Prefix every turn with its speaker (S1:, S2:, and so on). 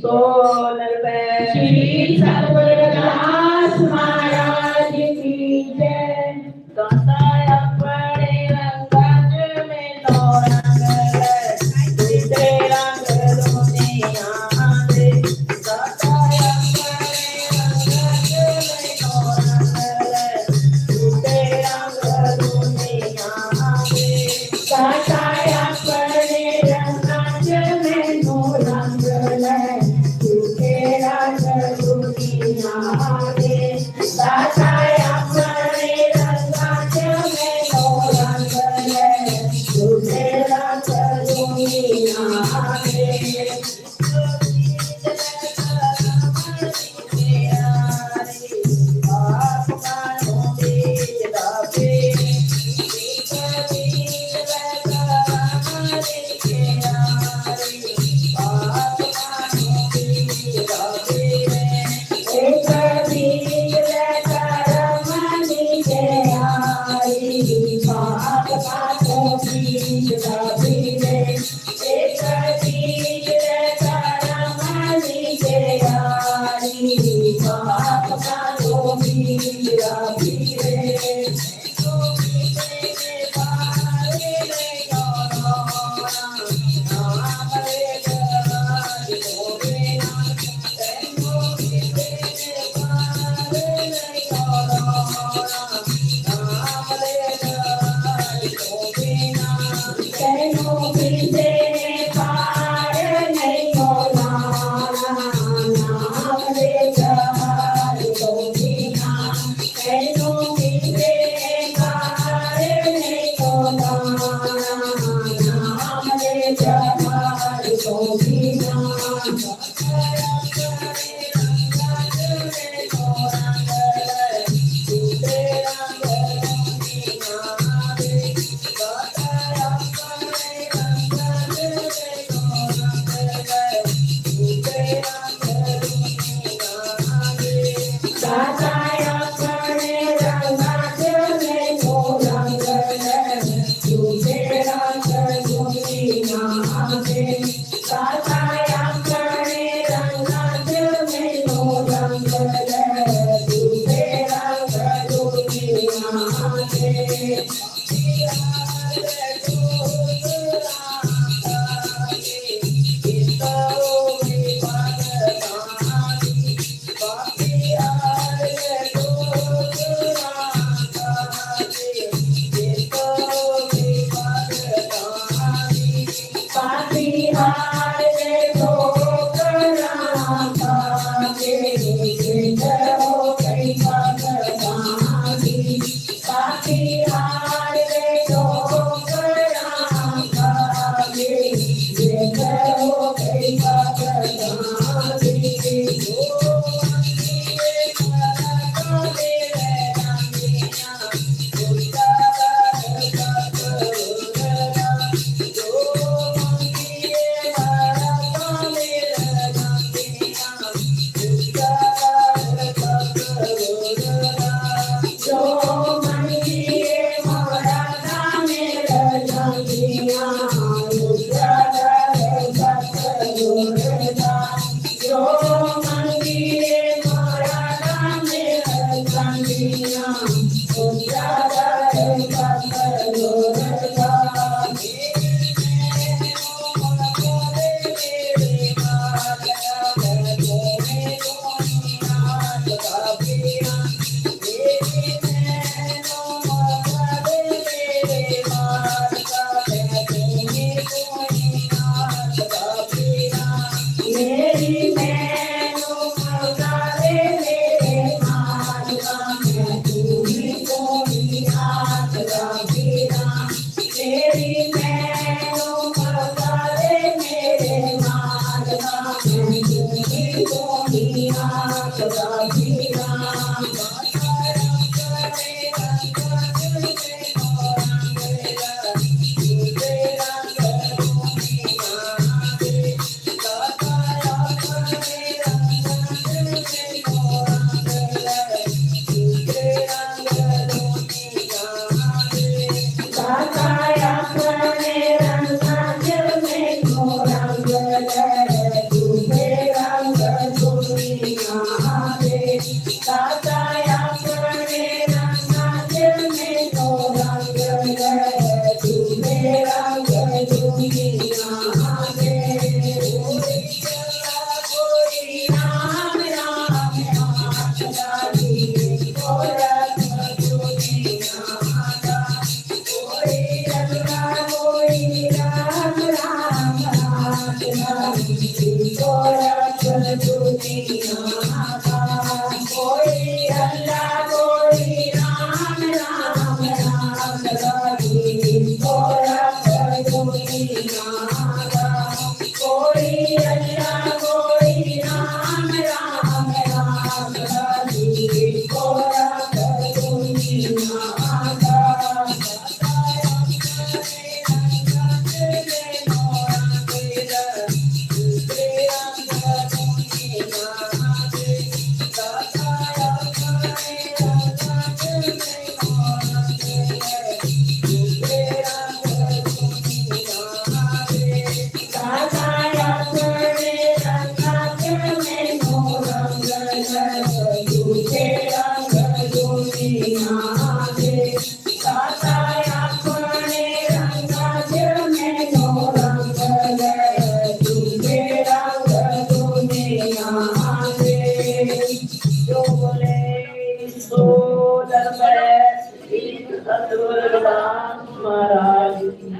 S1: સોનલ બેન
S2: શ્રી સદગુરુદાસ મહારાજ કી જય.
S1: ગાતા આપણે રંગજ में नो रंग तुझे रंग दुनिया दे गाता આપણે रंगज में नो रंग तुझे रंग दुनिया दे
S2: ગાતા આપણે રંગાજ મેનો રંગ લે તુકે રંગ દુનિયા દે. ગાતા આપણે રંગાજ મેનો રંગ લે તુકે રંગ દુનિયા દે. दुनिया का कोई अल्लाह कोई राम राम राम रहीम को रब दुनिया का कोई अल्लाह कोई राम राम राम रहीम को रब दुनिया का
S1: जो बोले सो दरबार सतगुरु रविदास महाराज